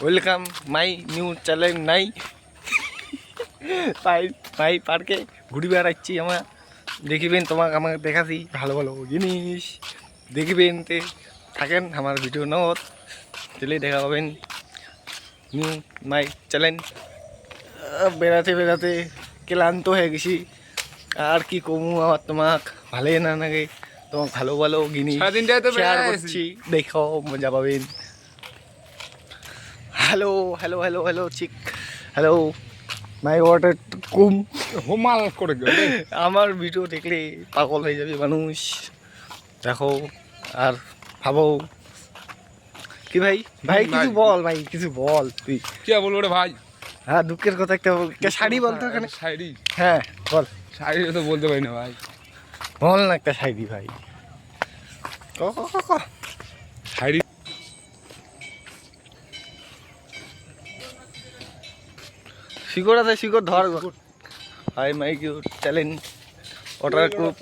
Welcome my new channel নাই পাই পার্কে ঘুরি বেড়াচ্ছি আমরা দেখিবেন তোমাকে আমাকে দেখাছি ভালো ভালো জিনিস দেখিবেন তে থাকেন আমার ভিডিও নত চলে দেখা পাবেন নিউ মাই চ্যানেল বেড়াতে বেড়াতে ক্লান্ত হয়ে গেছি আর কি কমু আমার তোমাক ভালোই না লাগে তোমাকে ভালো ভালো জিনিস শেয়ার করছি দেখো মজা পাবেন হ্যালো হ্যালো হ্যালো হ্যালো চিক হ্যালো মাই ওয়াটার কুম হোমাল করে গেলে আমার ভিডিও দেখলে পাগল হয়ে যাবে মানুষ দেখো আর ভাবো কি ভাই ভাই কিছু বল ভাই কিছু বল তুই কি বলবো রে ভাই? হ্যাঁ দুঃখের কথা একটা শাড়ি বলতো এখানে শাড়ি হ্যাঁ বল শাড়ি তো বলতে পারি না ভাই। বল না একটা শাড়ি ভাই শাড়ি শিকড় আছে শিকড় ধর ভাই মাই কিউ চ্যালেঞ্জ ওটার খুব